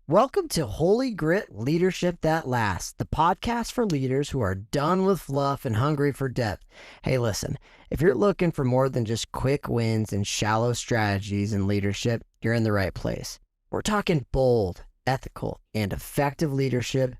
Welcome to Holy Grit Leadership That Lasts, the podcast for leaders who are done with fluff and hungry for depth. Hey, listen, if you're looking for more than just quick wins and shallow strategies in leadership, you're in the right place. We're talking bold, ethical, and effective leadership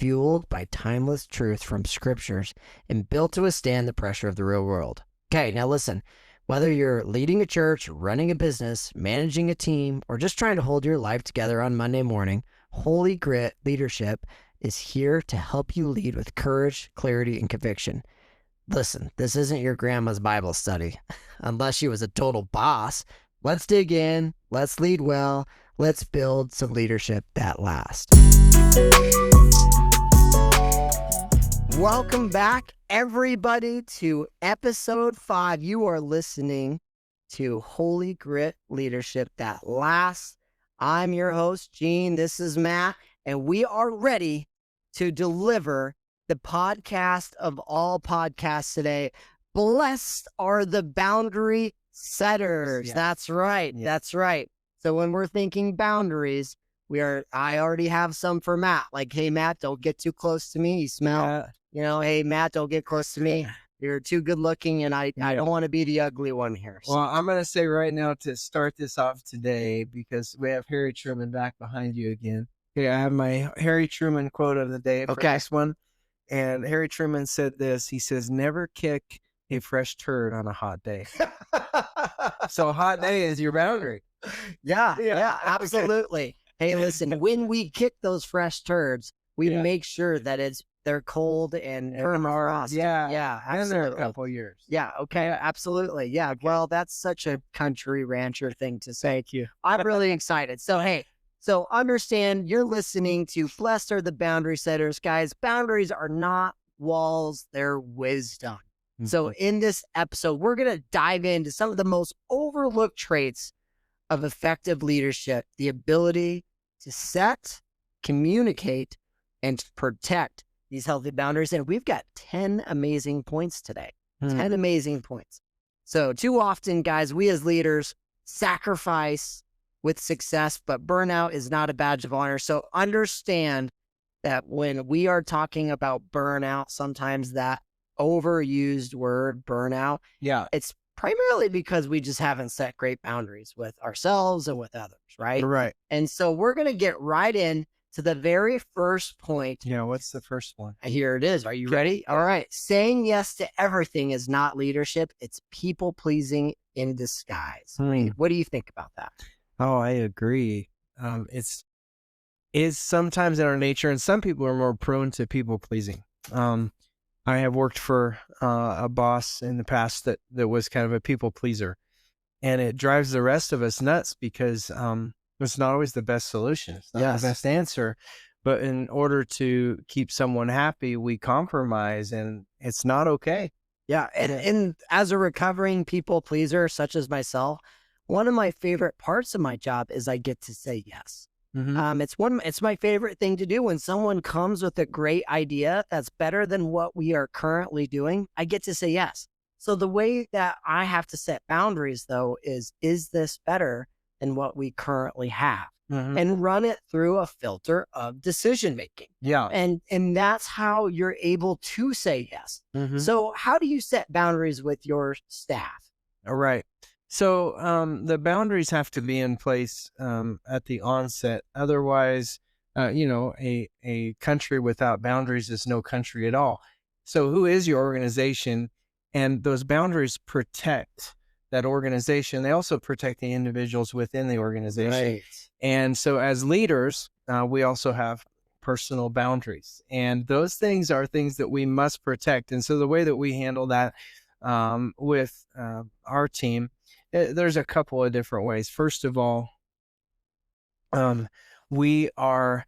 fueled by timeless truth from scriptures and built to withstand the pressure of the real world. Okay, now listen. Whether you're leading a church, running a business, managing a team, or just trying to hold your life together on Monday morning, Holy Grit Leadership is here to help you lead with courage, clarity, and conviction. Listen, this isn't your grandma's Bible study. Unless she was a total boss, let's dig in, let's lead well, let's build some leadership that lasts. Welcome back, everybody, to episode 5. You are listening to Holy Grit Leadership That Lasts. I'm your host, Gene. This is Matt, and we are ready to deliver the podcast of all podcasts today. Blessed are the boundary setters. Yeah. That's right. Yeah. That's right. So when we're thinking boundaries, I already have some for Matt. Like, hey, Matt, don't get too close to me. You smell. Hey, Matt, don't get close to me. You're too good looking, and I don't want to be the ugly one here. Well, I'm going to say right now to start this off today, because we have Harry Truman back behind you again. Okay, I have my Harry Truman quote of the day for this one. And Harry Truman said this. He says, never kick a fresh turd on a hot day. So a hot day is your boundary. Yeah, absolutely. Hey, listen, when we kick those fresh turds, we make sure that they're cold and permafrost. Yeah, absolutely. And they're a couple years. Yeah, okay, absolutely. Yeah, okay. Well, that's such a country rancher thing to say. Thank you. I'm really excited. So, hey, understand you're listening to Blessed Are the Boundary Setters. Guys, boundaries are not walls, they're wisdom. Mm-hmm. So in this episode, we're going to dive into some of the most overlooked traits of effective leadership, the ability to set, communicate, and protect these healthy boundaries. And we've got 10 amazing points today. 10 amazing points. So too often, guys, we as leaders sacrifice with success, but burnout is not a badge of honor. So understand that when we are talking about burnout, sometimes that overused word burnout, it's primarily because we just haven't set great boundaries with ourselves and with others, right? Right. And so we're going to get right in to the very first point. Yeah, what's the first one? Here it is. Are you ready? All right. Saying yes to everything is not leadership. It's people-pleasing in disguise. What do you think about that? Oh, I agree. It's sometimes in our nature, and some people are more prone to people-pleasing. I have worked for a boss in the past that was kind of a people pleaser, and it drives the rest of us nuts because it's not always the best solution. It's not the best answer, but in order to keep someone happy, we compromise, and it's not okay. Yeah, and as a recovering people pleaser, such as myself, one of my favorite parts of my job is I get to say yes. Mm-hmm. It's my favorite thing to do when someone comes with a great idea that's better than what we are currently doing. I get to say yes. So the way that I have to set boundaries, though, is this better than what we currently have? Mm-hmm. And run it through a filter of decision making. Yeah, and that's how you're able to say yes. Mm-hmm. So how do you set boundaries with your staff? All right. So the boundaries have to be in place at the onset. Otherwise, a country without boundaries is no country at all. So who is your organization? And those boundaries protect that organization. They also protect the individuals within the organization. Right. And so as leaders, we also have personal boundaries. And those things are things that we must protect. And so the way that we handle that with our team, there's a couple of different ways. First of all, we always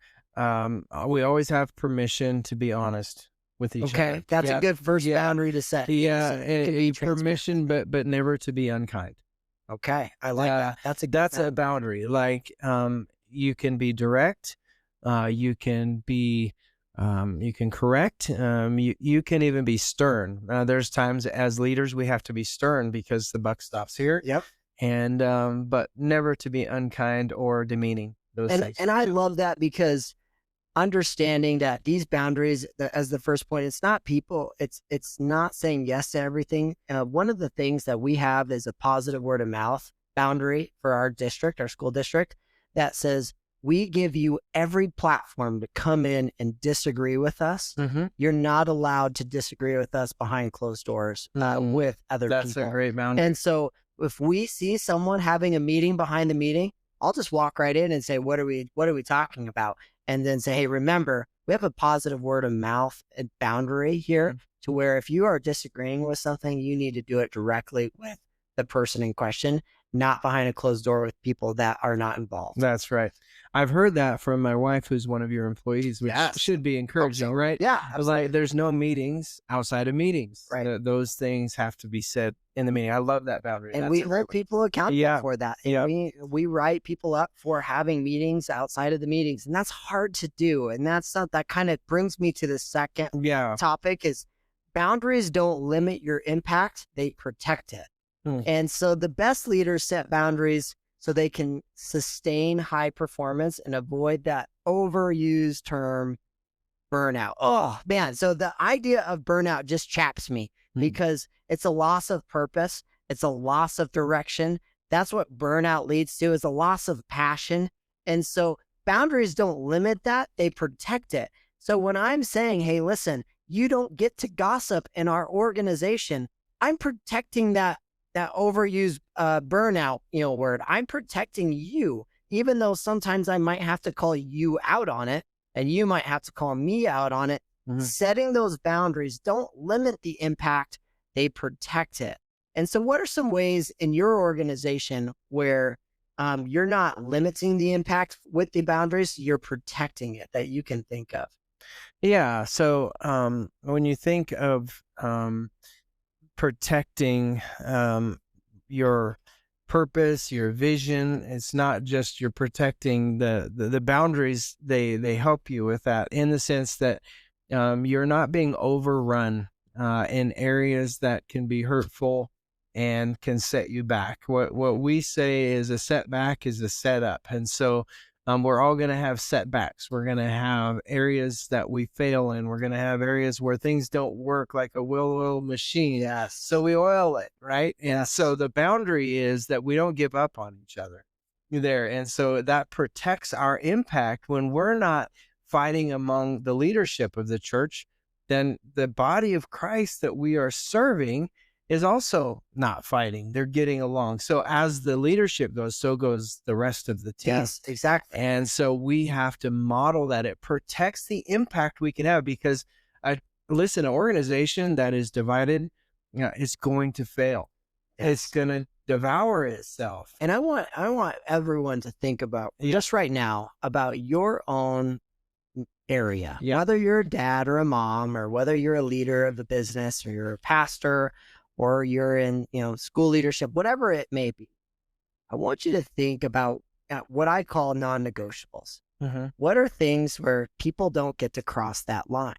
have permission to be honest with each other. Okay, that's a good first boundary to set. Yeah, permission, but never to be unkind. Okay, I like that. That's a boundary. Like you can be direct, you can be You can correct. You can even be stern. There's times as leaders we have to be stern because the buck stops here. Yep. And but never to be unkind or demeaning. those And things. and I love that because understanding that these boundaries, as the first point, it's not people, it's not saying yes to everything. One of the things that we have is a positive word of mouth boundary for our district, our school district, that says we give you every platform to come in and disagree with us. Mm-hmm. You're not allowed to disagree with us behind closed doors with other That's people. a great boundary. And so if we see someone having a meeting behind the meeting, I'll just walk right in and say, what are we talking about? And then say, hey, remember, we have a positive word of mouth and boundary here to where if you are disagreeing with something, you need to do it directly with the person in question, not behind a closed door with people that are not involved. That's right. I've heard that from my wife, who's one of your employees, which Yes. should be encouraging, right? Yeah. I was like, there's no meetings outside of meetings. Right. Those things have to be said in the meeting. I love that boundary. And That's we a great hold one. people accountable Yeah. for that. Yeah. And we write people up for having meetings outside of the meetings. And that's hard to do. And that kind of brings me to the second Yeah. topic is boundaries don't limit your impact. They protect it. And so the best leaders set boundaries so they can sustain high performance and avoid that overused term burnout. Oh man. So the idea of burnout just chaps me because it's a loss of purpose. It's a loss of direction. That's what burnout leads to, is a loss of passion. And so boundaries don't limit that. They protect it. So when I'm saying, hey, listen, you don't get to gossip in our organization, I'm protecting that overused burnout, word. I'm protecting you, even though sometimes I might have to call you out on it and you might have to call me out on it. Setting those boundaries don't limit the impact, they protect it. And so what are some ways in your organization where you're not limiting the impact with the boundaries, you're protecting it, that you can think of? Yeah. So when you think of protecting your purpose, your vision, it's not just you're protecting the boundaries. They help you with that in the sense that you're not being overrun in areas that can be hurtful and can set you back. What we say is a setback is a setup. And so we're all going to have setbacks. We're going to have areas that we fail in. We're going to have areas where things don't work like a well-oiled machine. Yes. So we oil it, right? And so the boundary is that we don't give up on each other there. And so that protects our impact when we're not fighting among the leadership of the church. Then the body of Christ that we are serving is also not fighting. They're getting along. So as the leadership goes, so goes the rest of the team. Yes, exactly. And so we have to model that. It protects the impact we can have because, listen, an organization that is divided is going to fail. Yes. It's going to devour itself. And I want everyone to think about just right now about your own area, whether you're a dad or a mom, or whether you're a leader of a business or you're a pastor, or you're in, school leadership, whatever it may be. I want you to think about what I call non-negotiables. What are things where people don't get to cross that line?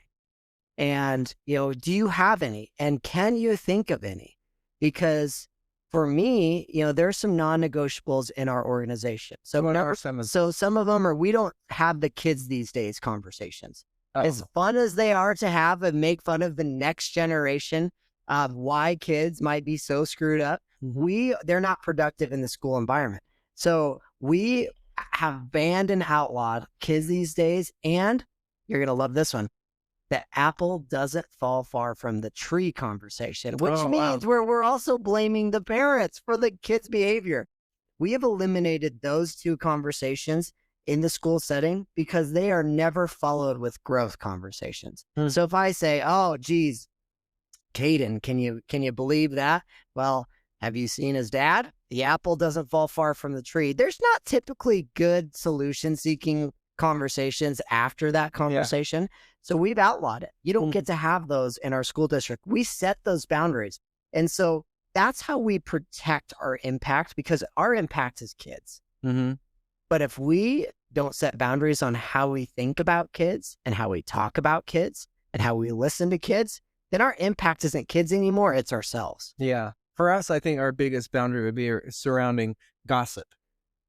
And, do you have any? And can you think of any? Because for me, there's some non-negotiables in our organization. So some of them are, we don't have the kids these days conversations. As fun as they are to have and make fun of the next generation of why kids might be so screwed up, they're not productive in the school environment. So we have banned and outlawed kids these days. And you're going to love this one. The apple doesn't fall far from the tree conversation, which means we're also blaming the parents for the kids' behavior. We have eliminated those two conversations in the school setting because they are never followed with growth conversations. So if I say, oh, geez, Caden, can you believe that? Well, have you seen his dad? The apple doesn't fall far from the tree. There's not typically good solution-seeking conversations after that conversation. Yeah. So we've outlawed it. You don't get to have those in our school district. We set those boundaries. And so that's how we protect our impact, because our impact is kids. But if we don't set boundaries on how we think about kids and how we talk about kids and how we listen to kids, then our impact isn't kids anymore. It's ourselves. Yeah. For us, I think our biggest boundary would be surrounding gossip,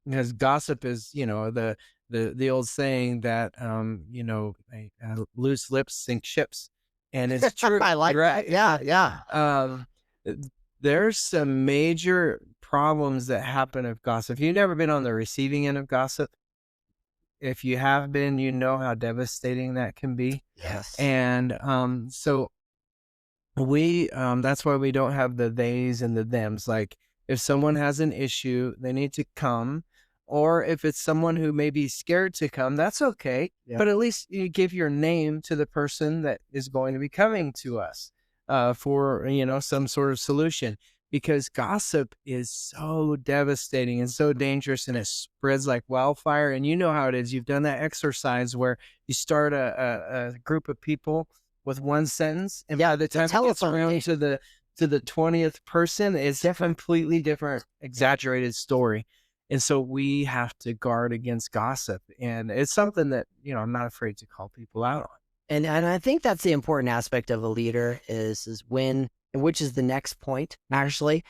because gossip is, the old saying that loose lips sink ships, and it's true. I like Right? that. Yeah, yeah. Um, there's some major problems that happen of gossip. You've never been on the receiving end of gossip. If you have been, you know how devastating that can be. Yes. And so we that's why we don't have the theys and the thems. Like, if someone has an issue, they need to come. Or if it's someone who may be scared to come, that's okay. Yeah. But at least you give your name to the person that is going to be coming to us for some sort of solution. Because gossip is so devastating and so dangerous, and it spreads like wildfire. And you know how it is. You've done that exercise where you start a group of people with one sentence, and by the time it gets around to the 20th person, it's a completely different, exaggerated story. And so we have to guard against gossip, and it's something that I'm not afraid to call people out on. And I think that's the important aspect of a leader is when, which is the next point, actually.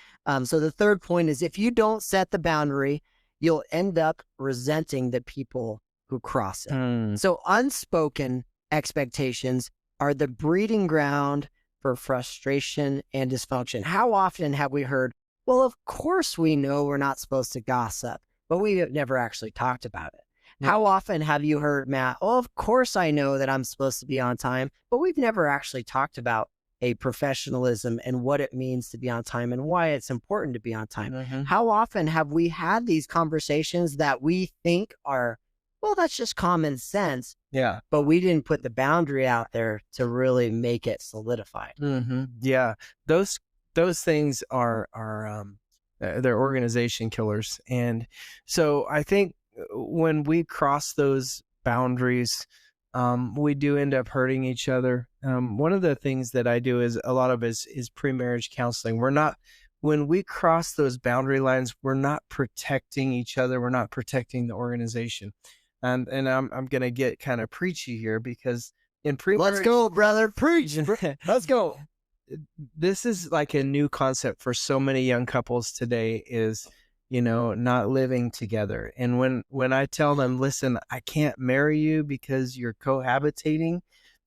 So the third point is, if you don't set the boundary, you'll end up resenting the people who cross it. So unspoken expectations are the breeding ground for frustration and dysfunction. How often have we heard, well, of course we know we're not supposed to gossip, but we have never actually talked about it. How often have you heard, Matt, oh, of course I know that I'm supposed to be on time, but we've never actually talked about a professionalism and what it means to be on time and why it's important to be on time. How often have we had these conversations that we think are, well, that's just common sense. Yeah. But we didn't put the boundary out there to really make it solidified. Yeah. Those things are they're organization killers. And so I think when we cross those boundaries, we do end up hurting each other. One of the things that I do is a lot of is pre-marriage counseling. When we cross those boundary lines, we're not protecting each other. We're not protecting the organization. And I'm going to get kind of preachy here, because in pre-marriage, let's go, brother, preach. Let's go. This is like a new concept for so many young couples today, is not living together. And when I tell them, listen, I can't marry you because you're cohabitating,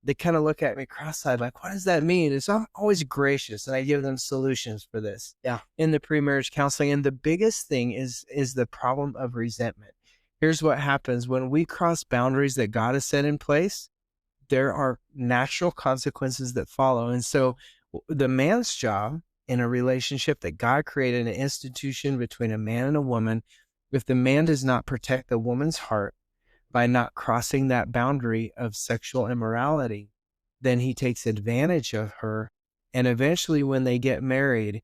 they kind of look at me cross-eyed like, what does that mean? And so I'm always gracious, and I give them solutions for this in the pre-marriage counseling. And the biggest thing is the problem of resentment. Here's what happens when we cross boundaries that God has set in place. There are natural consequences that follow. And so the man's job in a relationship that God created, an institution between a man and a woman, if the man does not protect the woman's heart by not crossing that boundary of sexual immorality, then he takes advantage of her. And eventually when they get married,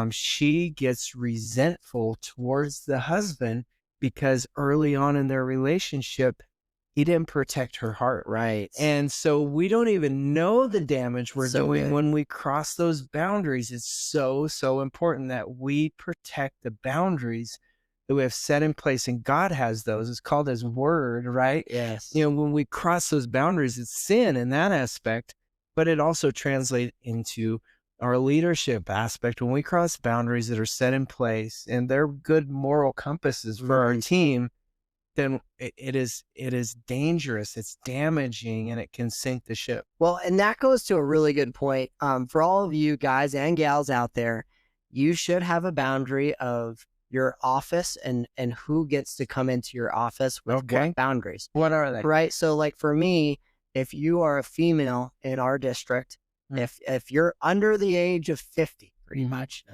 she gets resentful towards the husband, because early on in their relationship, he didn't protect her heart. Right. And so we don't even know the damage we're doing when we cross those boundaries. It's so, so important that we protect the boundaries that we have set in place. And God has those. It's called His Word, right? Yes. When we cross those boundaries, it's sin in that aspect, but it also translates into our leadership aspect. When we cross boundaries that are set in place and they're good moral compasses for our team, then it is dangerous, it's damaging, and it can sink the ship. Well, and that goes to a really good point. For all of you guys and gals out there, you should have a boundary of your office and who gets to come into your office with what boundaries. What are they? Right. So like for me, if you are a female in our district, if you're under the age of 50, pretty much,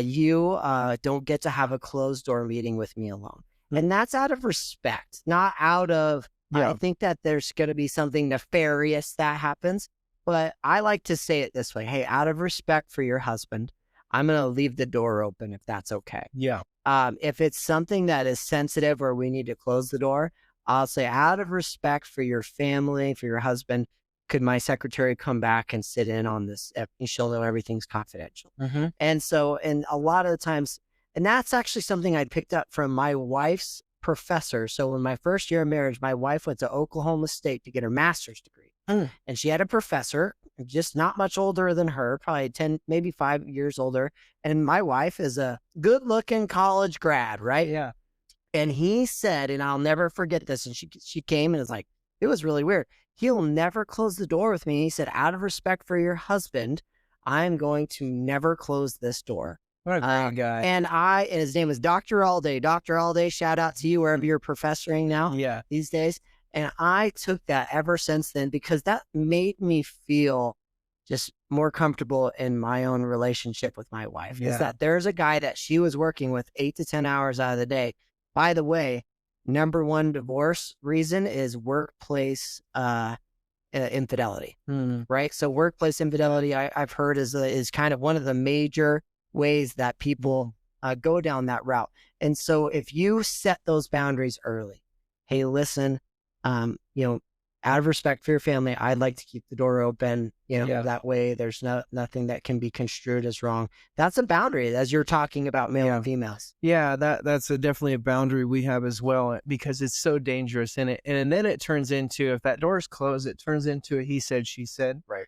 you don't get to have a closed door meeting with me alone. And that's out of respect, not out of, I think that there's going to be something nefarious that happens. But I like to say it this way. Hey, out of respect for your husband, I'm going to leave the door open if that's okay. Yeah. If it's something that is sensitive where we need to close the door, I'll say out of respect for your family, for your husband, could my secretary come back and sit in on this? She'll know everything's confidential. And so, and a lot of the times, and that's actually something I picked up from my wife's professor. So in my first year of marriage, my wife went to Oklahoma State to get her master's degree. And she had a professor, just not much older than her, probably 10, maybe 5 years older. And my wife is a good looking college grad, right? Yeah. And he said, and I'll never forget this. And she came and was like, it was really weird. He'll never close the door with me. He said, out of respect for your husband, I'm going to never close this door. What a great guy. And his name was Dr. Allday. Dr. Allday, shout out to you wherever you're professoring now these days. And I took that ever since then because that made me feel just more comfortable in my own relationship with my wife. Is that there's a guy that she was working with 8 to 10 hours out of the day. By the way, number one divorce reason is workplace infidelity, right? So workplace infidelity, I've heard is kind of one of the major ways that people go down that route. And so if you set those boundaries early, hey, listen, out of respect for your family, I'd like to keep the door open, that way there's nothing that can be construed as wrong. That's a boundary as you're talking about male and females. Yeah, that's definitely a boundary we have as well because it's so dangerous in it. And then it turns into, if that door is closed, it turns into a he said, she said. Right.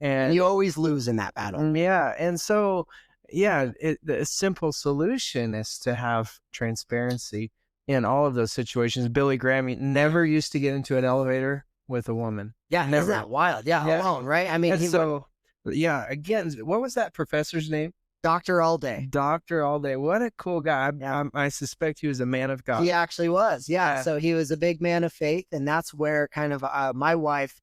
And you always lose in that battle. Yeah. And so, the simple solution is to have transparency in all of those situations. Billy Graham never used to get into an elevator with a woman. Yeah, never. Isn't that wild? Yeah, alone, right? I mean, again, what was that professor's name? Dr. Allday. Dr. Allday. What a cool guy. I suspect he was a man of God. He actually was. Yeah. So he was a big man of faith. And that's where kind of my wife,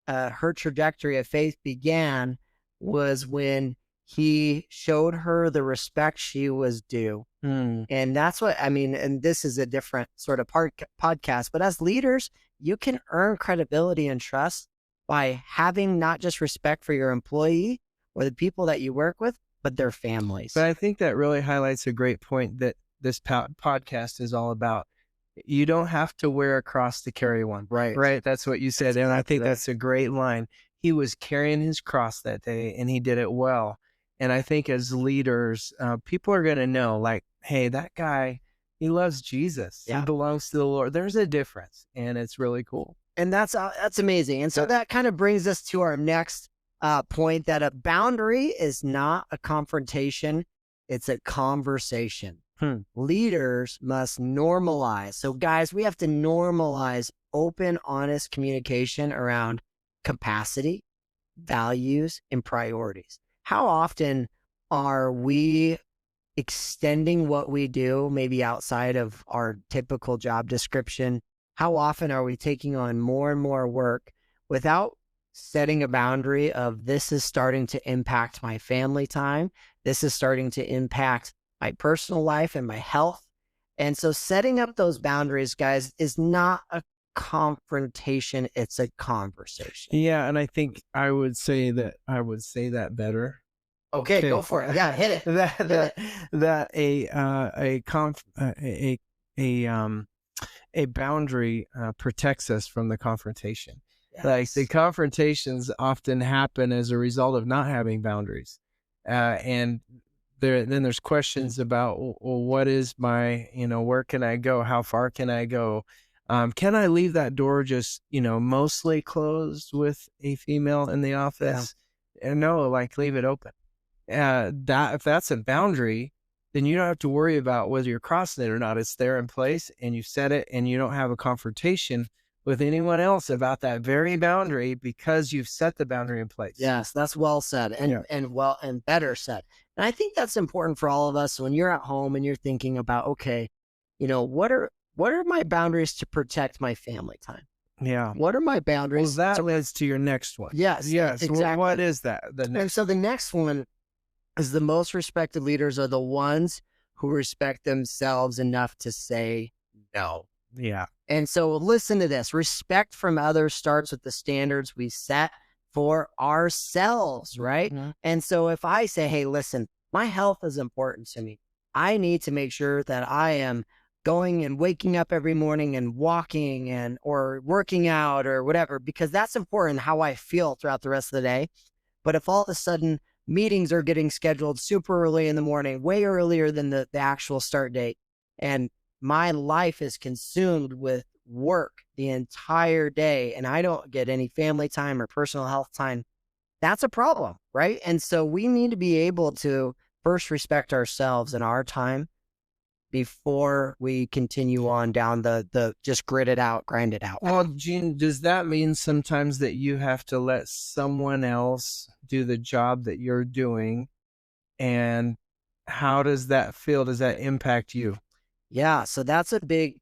her trajectory of faith began was when he showed her the respect she was due. And that's what, and this is a different sort of podcast, but as leaders, you can earn credibility and trust by having not just respect for your employee or the people that you work with, but their families. But I think that really highlights a great point that this podcast is all about. You don't have to wear a cross to carry one. Right. That's what you said. And I think that's a great line. He was carrying his cross that day and he did it well. And I think as leaders, people are going to know, like, hey, that guy, he loves Jesus. He belongs to the Lord. There's a difference, and it's really cool. And that's amazing. And so that kind of brings us to our next point, that a boundary is not a confrontation. It's a conversation. Leaders must normalize. So guys, we have to normalize open, honest communication around capacity, values, and priorities. How often are we extending what we do, maybe outside of our typical job description? How often are we taking on more and more work without setting a boundary of, this is starting to impact my family time. This is starting to impact my personal life and my health. And so setting up those boundaries, guys, is not a confrontation. It's a conversation. Yeah. And I think I would say that better. Okay, go for it. Yeah, hit it. A boundary protects us from the confrontation. Yes. Like the confrontations often happen as a result of not having boundaries, and then there's questions about, well, what is my, where can I go? How far can I go? Can I leave that door just, mostly closed with a female in the office? And no, like leave it open. If that's a boundary, then you don't have to worry about whether you're crossing it or not. It's there in place and you set it, and you don't have a confrontation with anyone else about that very boundary because you've set the boundary in place. Yes, that's well said and better said. And I think that's important for all of us when you're at home and you're thinking about, okay, what are my boundaries to protect my family time? Yeah. What are my boundaries? Well, that leads to your next one. Yes. Exactly. Well, what is that? And so the next one is, the most respected leaders are the ones who respect themselves enough to say no. Yeah. And so listen to this. Respect from others starts with the standards we set for ourselves, right? Mm-hmm. And so if I say, hey, listen, my health is important to me. I need to make sure that I am going and waking up every morning and walking or working out or whatever, because that's important, how I feel throughout the rest of the day. But if all of a sudden meetings are getting scheduled super early in the morning, way earlier than the actual start date, and my life is consumed with work the entire day and I don't get any family time or personal health time, that's a problem, right? And so we need to be able to first respect ourselves and our time before we continue on down the just grit it out, grind it out. Well, Gene, does that mean sometimes that you have to let someone else do the job that you're doing? And how does that feel? Does that impact you? Yeah, so that's a big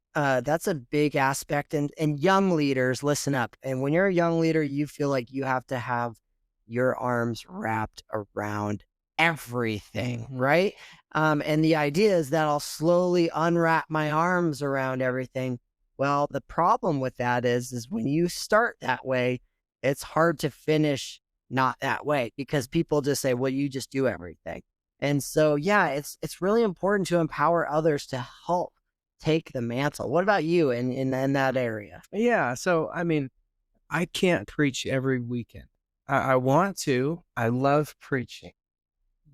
aspect. And young leaders, listen up. And when you're a young leader, you feel like you have to have your arms wrapped around everything, right? And the idea is that I'll slowly unwrap my arms around everything. Well, the problem with that is when you start that way, it's hard to finish not that way because people just say, well, you just do everything. And so, yeah, it's really important to empower others to help take the mantle. What about you in that area? Yeah. So, I mean, I can't preach every weekend. I want to. I love preaching,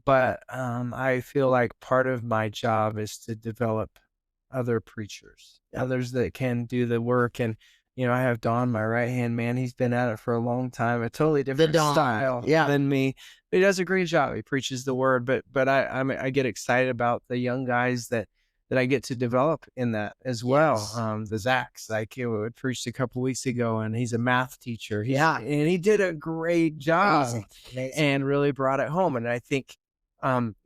but I feel like part of my job is to develop other preachers, Yep. others that can do the work. And, I have Don, my right hand man. He's been at it for a long time, a totally different Don, style yeah. than me. But he does a great job. He preaches the word, but I get excited about the young guys that I get to develop in that as well. Yes. The Zachs, like he preached a couple weeks ago, and he's a math teacher. Yeah. And he did a great job. Amazing. And really brought it home. And I think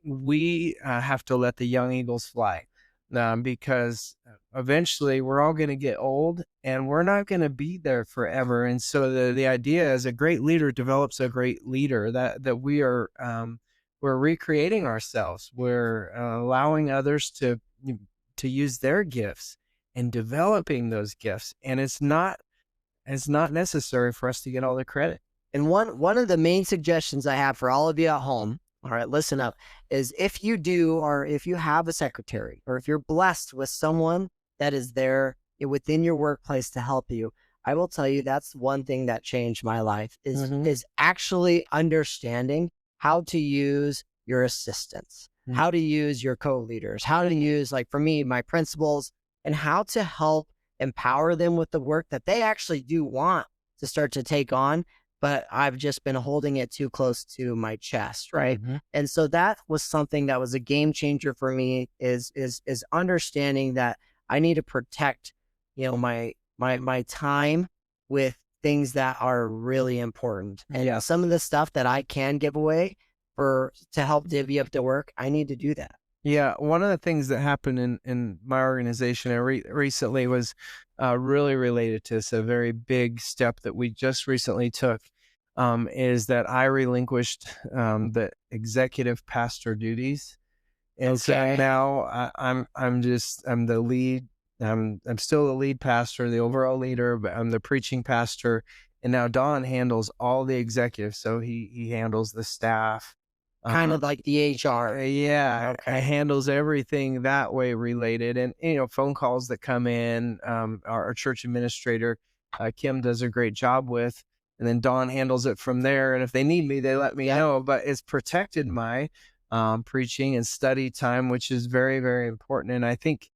we have to let the young eagles fly, because eventually we're all going to get old and we're not going to be there forever. And so the idea is a great leader develops a great leader, that we are we're recreating ourselves. We're allowing others to use their gifts and developing those gifts. And it's not necessary for us to get all the credit. And one of the main suggestions I have for all of you at home, all right, listen up, is if you do, or if you have a secretary, or if you're blessed with someone that is there within your workplace to help you, I will tell you that's one thing that changed my life is actually understanding how to use your assistants, how to use your co-leaders, how to use, like for me, my principals, and how to help empower them with the work that they actually do want to start to take on, but I've just been holding it too close to my chest, right? And so that was something that was a game changer for me, is understanding that I need to protect, my time with things that are really important. And some of the stuff that I can give away to help divvy up the work, I need to do that. Yeah, one of the things that happened in my organization recently was really related to this. A very big step that we just recently took is that I relinquished the executive pastor duties, and so now I'm the lead. I'm still the lead pastor, the overall leader, but I'm the preaching pastor. And now Don handles all the executives, so he handles the staff. Kind of like the HR. Yeah, handles everything that way related. And, phone calls that come in, our church administrator, Kim, does a great job with. And then Dawn handles it from there. And if they need me, they let me know. But it's protected my preaching and study time, which is very, very important. And I think,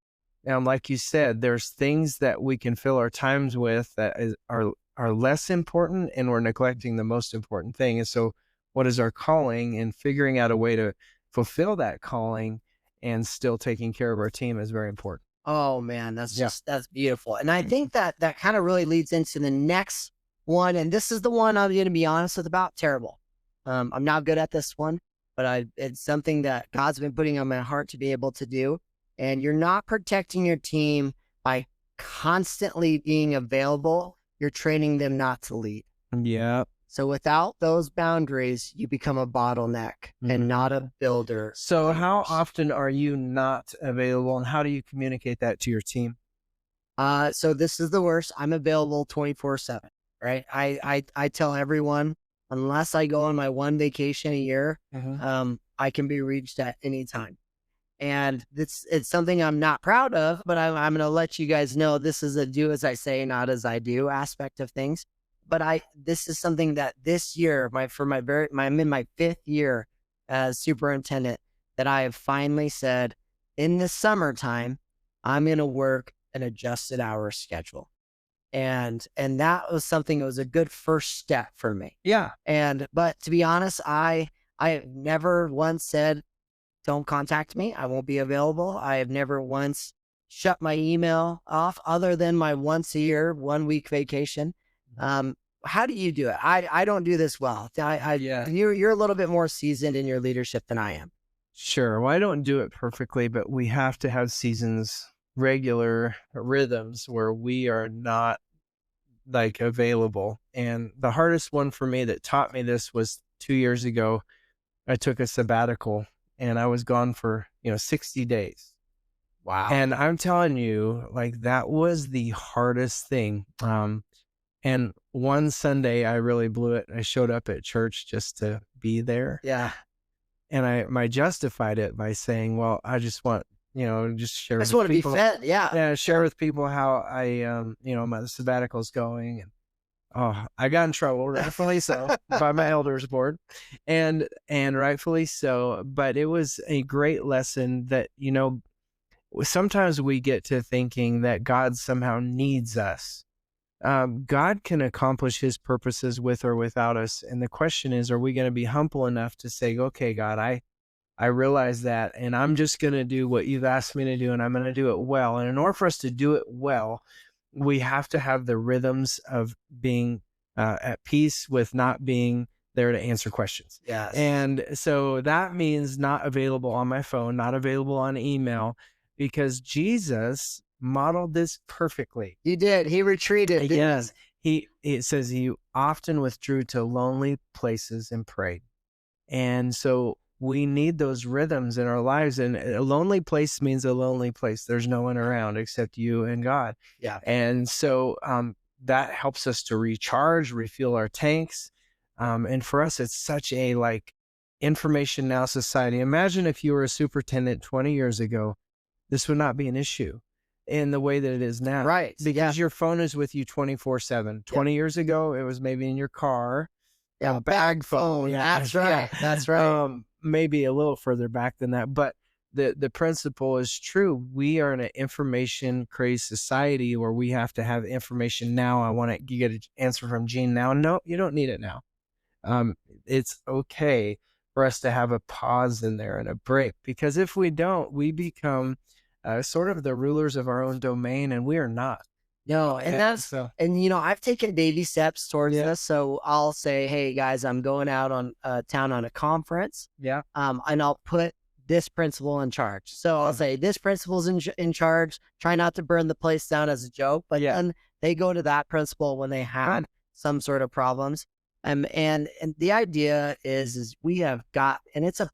like you said, there's things that we can fill our times with that are less important, and we're neglecting the most important thing. And so what is our calling, and figuring out a way to fulfill that calling and still taking care of our team is very important. Oh man, that's beautiful. And I think that kind of really leads into the next one. And this is the one I'm going to be honest with about. Terrible. I'm not good at this one, but it's something that God's been putting on my heart to be able to do. And you're not protecting your team by constantly being available. You're training them not to lead. Yeah. So without those boundaries, you become a bottleneck and not a builder. So how often are you not available, and how do you communicate that to your team? So this is the worst. I'm available 24/7, right? I tell everyone, unless I go on my one vacation a year, I can be reached at any time. And it's something I'm not proud of, but I'm going to let you guys know this is a do as I say, not as I do aspect of things. But this is something that this year, I'm in my 5th year as superintendent, that I have finally said, in the summertime, I'm going to work an adjusted hour schedule. And that was something that was a good first step for me. Yeah. But to be honest, I have never once said don't contact me. I won't be available. I have never once shut my email off other than my once a year, 1 week vacation. How do you do it? I don't do this well. You're a little bit more seasoned in your leadership than I am. Sure. Well, I don't do it perfectly, but we have to have seasons, regular rhythms where we are not like available. And the hardest one for me that taught me this was 2 years ago. I took a sabbatical and I was gone for, 60 days. Wow. And I'm telling you, like, that was the hardest thing. And one Sunday I really blew it. I showed up at church just to be there. Yeah. And I justified it by saying, well, I just want, just share I with just want to be people. fed. Yeah. Yeah, share with people how I, my sabbatical is going. And I got in trouble, rightfully so, by my elders board, and rightfully so. But it was a great lesson that, sometimes we get to thinking that God somehow needs us. God can accomplish his purposes with or without us. And the question is, are we going to be humble enough to say, okay, God, I realize that, and I'm just going to do what you've asked me to do, and I'm going to do it well. And in order for us to do it well, we have to have the rhythms of being at peace with not being there to answer questions. Yes. And so that means not available on my phone, not available on email, because Jesus modeled this perfectly. He did. He retreated. Yes. It says he often withdrew to lonely places and prayed. And so we need those rhythms in our lives. And a lonely place means a lonely place. There's no one around except you and God. Yeah. And so that helps us to recharge, refuel our tanks. And for us, it's such a information now society. Imagine if you were a superintendent 20 years ago, this would not be an issue in the way that it is now. Right. Because your phone is with you 24/7. 20 years ago, it was maybe in your car. Yeah. Bag phone. Yeah. That's right. That's right. Maybe a little further back than that. But the principle is true. We are in an information crazed society where we have to have information now. You get an answer from Gene now. No, you don't need it now. It's okay for us to have a pause in there and a break, because if we don't, we become sort of the rulers of our own domain, and we are not. No, and I've taken baby steps towards this. So I'll say, hey guys, I'm going out on town on a conference. Yeah. And I'll put this principal in charge. So I'll say this principal's in charge. Try not to burn the place down as a joke, but then they go to that principal when they have some sort of problems. And the idea is we have got, and it's a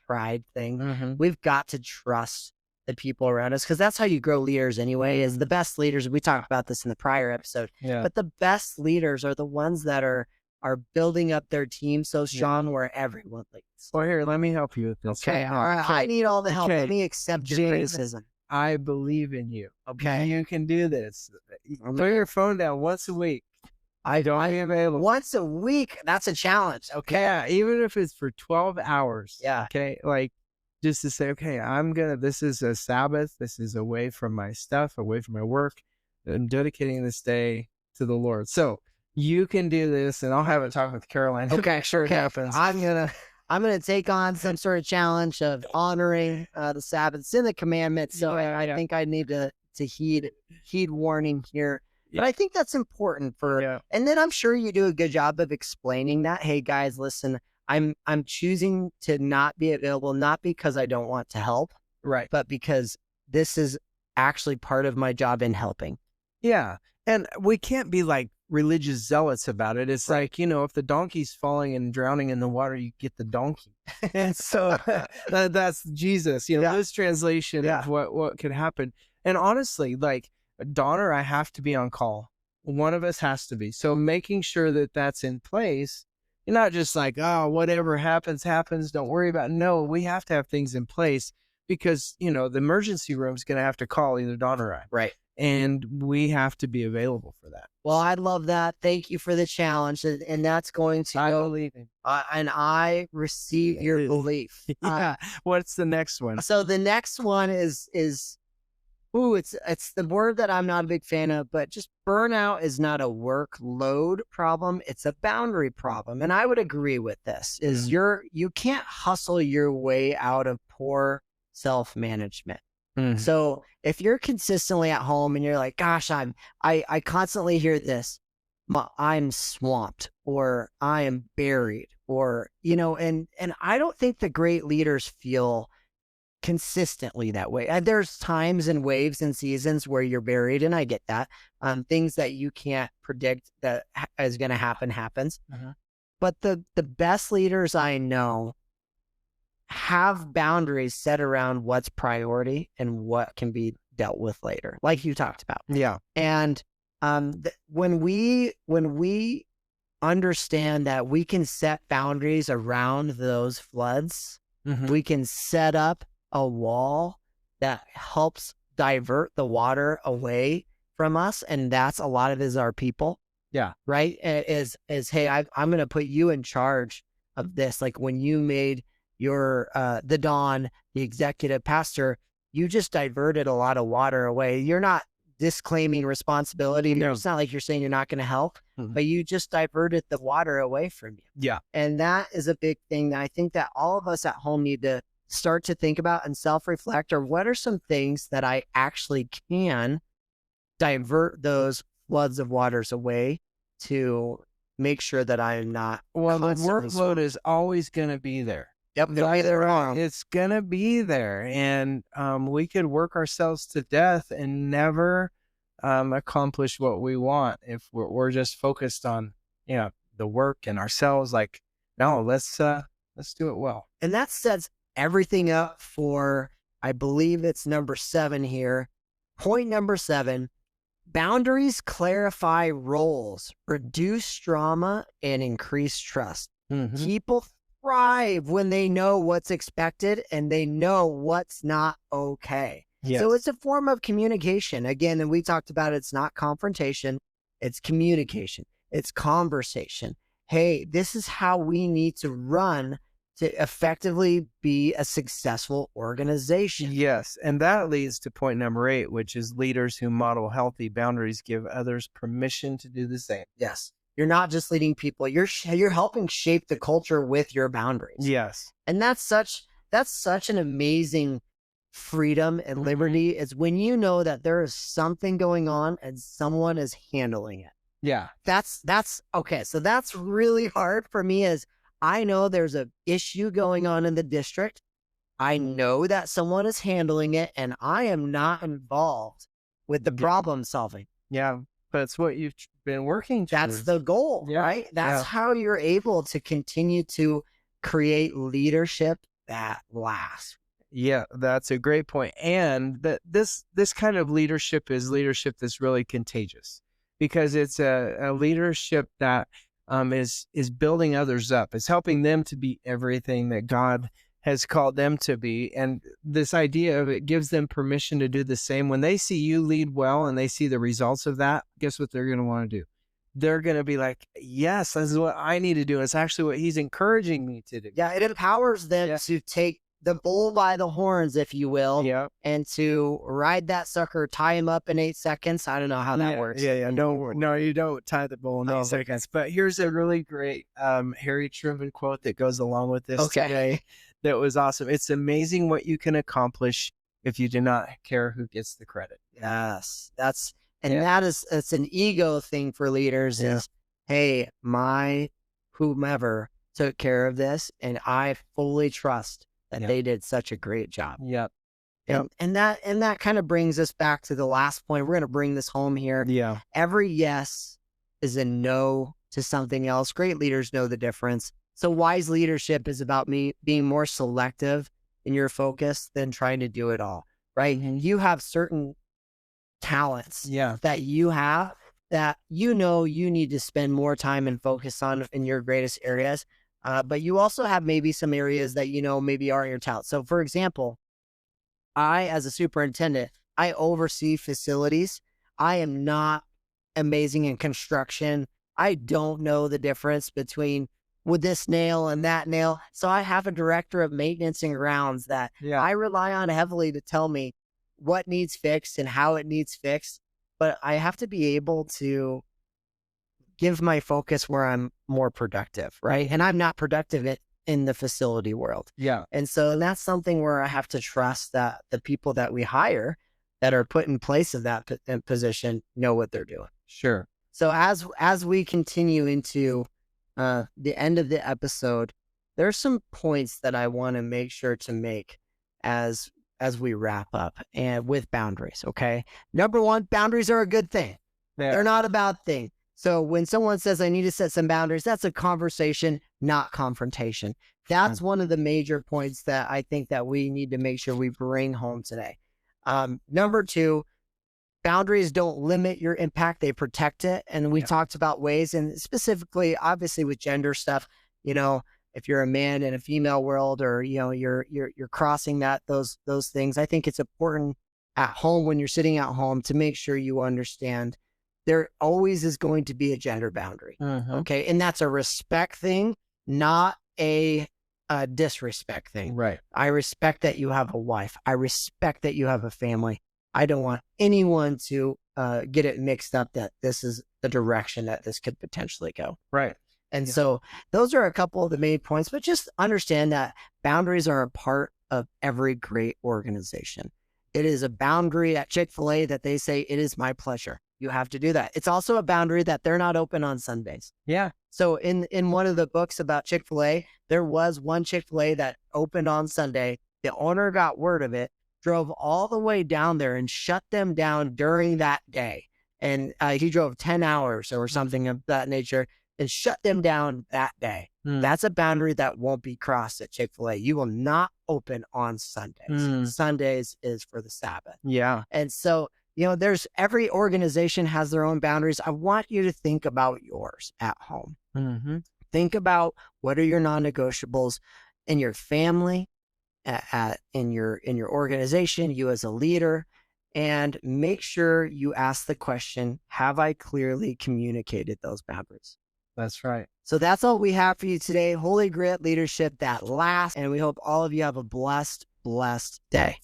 pride thing. Mm-hmm. We've got to trust the people around us, because that's how you grow leaders anyway. Is the best leaders. We talked about this in the prior episode, but the best leaders are the ones that are building up their team so strong where everyone leads. Well, here, let me help you with this. Okay, all right. I need all the help. Let me accept your criticism. I believe in you. Okay, you can do this. Throw your phone down once a week. I don't be available. Once a week, that's a challenge. Okay. Yeah, even if it's for 12 hours. Yeah. Okay. Just to say, okay, this is a Sabbath. This is away from my stuff, away from my work. I'm dedicating this day to the Lord. So you can do this, and I'll have a talk with Caroline. Okay. Sure. It happens. I'm going to take on some sort of challenge of honoring the Sabbath. It's in the commandments. So I think I need to heed warning here. But I think that's important and then I'm sure you do a good job of explaining that. Hey guys, listen, I'm choosing to not be available, not because I don't want to help, right, but because this is actually part of my job in helping. Yeah. And we can't be like religious zealots about it. It's like, if the donkey's falling and drowning in the water, you get the donkey. And so that's Jesus, this translation of what could happen. And honestly, Dawn or I have to be on call. One of us has to be. So making sure that that's in place, you're not just like, oh, whatever happens, don't worry about it. No, we have to have things in place, because, the emergency room is going to have to call either Dawn or I. Right. And we have to be available for that. Well, I love that. Thank you for the challenge. And that's going to I believe in. And I receive your belief. Yeah. What's the next one? So the next one is Ooh, it's the word that I'm not a big fan of, but just burnout is not a workload problem. It's a boundary problem. And I would agree with this is you can't hustle your way out of poor self-management. So if you're consistently at home and you're like, gosh, I constantly hear this, I'm swamped or I am buried or, and I don't think the great leaders feel consistently that way. There's times and waves and seasons where you're buried, and I get that. Things that you can't predict that is going to happens. But the best leaders I know have boundaries set around what's priority and what can be dealt with later, like you talked about. Yeah. And when we understand that we can set boundaries around those floods, we can set up a wall that helps divert the water away from us. And that's a lot of it is our people. Yeah. Right. Is, hey, I'm going to put you in charge of this. Like when you made your, the Don, the executive pastor, you just diverted a lot of water away. You're not disclaiming responsibility. It's not like you're saying you're not going to help, but you just diverted the water away from you. Yeah. And that is a big thing that I think that all of us at home need to start to think about and self-reflect, or what are some things that I actually can divert those floods of waters away to make sure that I am not. Well, the workload is always going to be there. Yep, they're wrong. It's going to be there. And we could work ourselves to death and never accomplish what we want if we're just focused on, the work and ourselves. Like, no, let's do it well. And that sets everything up for, I believe it's number 7 here. Point number 7, boundaries clarify roles, reduce drama, and increase trust. People thrive when they know what's expected and they know what's not okay. Yes. So it's a form of communication. Again, and we talked about it's not confrontation, it's communication, it's conversation. Hey, this is how we need to run to effectively be a successful organization. Yes. And that leads to point number 8, which is leaders who model healthy boundaries give others permission to do the same. Yes. You're not just leading people, you're helping shape the culture with your boundaries. Yes. And that's such an amazing freedom and liberty, is when you know that there is something going on and someone is handling it. Yeah. That's okay. So that's really hard for me, is I know there's an issue going on in the district. I know that someone is handling it and I am not involved with the problem solving. Yeah. But it's what you've been working towards. That's the goal, right? That's how you're able to continue to create leadership that lasts. Yeah, that's a great point. And that this kind of leadership is leadership that's really contagious, because it's a leadership that is building others up. It's helping them to be everything that God has called them to be. And this idea of it gives them permission to do the same. When they see you lead well and they see the results of that, guess what they're going to want to do? They're going to be like, yes, this is what I need to do. It's actually what he's encouraging me to do. Yeah, it empowers them to take the bull by the horns, if you will, and to ride that sucker, tie him up in 8 seconds. I don't know how that works. Yeah. No, you don't tie the bull in 8 seconds. But here's a really great Harry Truman quote that goes along with this today. That was awesome. It's amazing what you can accomplish if you do not care who gets the credit. Yes, it's an ego thing for leaders. Is, hey, my whomever took care of this, and I fully trust that they did such a great job. Yep. And that kind of brings us back to the last point. We're going to bring this home here. Yeah. Every yes is a no to something else. Great leaders know the difference. So wise leadership is about me being more selective in your focus than trying to do it all, right? And you have certain talents that you have that you need to spend more time and focus on in your greatest areas. But you also have maybe some areas that maybe aren't your talent. So for example, I, as a superintendent, I oversee facilities. I am not amazing in construction. I don't know the difference between with this nail and that nail. So I have a director of maintenance and grounds that I rely on heavily to tell me what needs fixed and how it needs fixed, but I have to be able to give my focus where I'm more productive, right? And I'm not productive in the facility world. Yeah. And so that's something where I have to trust that the people that we hire that are put in place of that position know what they're doing. Sure. So as we continue into the end of the episode, there's some points that I want to make sure to make as we wrap up and with boundaries. Okay. Number one, boundaries are a good thing. Yeah. They're not a bad thing. So when someone says I need to set some boundaries, that's a conversation, not confrontation. That's one of the major points that I think that we need to make sure we bring home today. Number two, boundaries don't limit your impact, they protect it. And we talked about ways, and specifically, obviously with gender stuff, you know, if you're a man in a female world, or, you know, you're crossing those things, I think it's important at home, when you're sitting at home, to make sure you understand there always is going to be a gender boundary. Okay. And that's a respect thing, not a disrespect thing. Right. I respect that you have a wife. I respect that you have a family. I don't want anyone to get it mixed up that this is the direction that this could potentially go. Right. And so those are a couple of the main points, but just understand that boundaries are a part of every great organization. It is a boundary at Chick-fil-A that they say, it is my pleasure. You have to do that. It's also a boundary that they're not open on Sundays. Yeah. So in one of the books about Chick-fil-A, there was one Chick-fil-A that opened on Sunday. The owner got word of it, drove all the way down there and shut them down during that day. And he drove 10 hours or something of that nature and shut them down that day. That's a boundary that won't be crossed at Chick-fil-A. You will not open on Sundays. Sundays is for the Sabbath. Yeah. And so, you know, every organization has their own boundaries. I want you to think about yours at home. Think about, what are your non-negotiables in your family, in your organization, you as a leader, and make sure you ask the question, have I clearly communicated those boundaries? That's right. So that's all we have for you today. Holy Grit Leadership that lasts. And we hope all of you have a blessed day.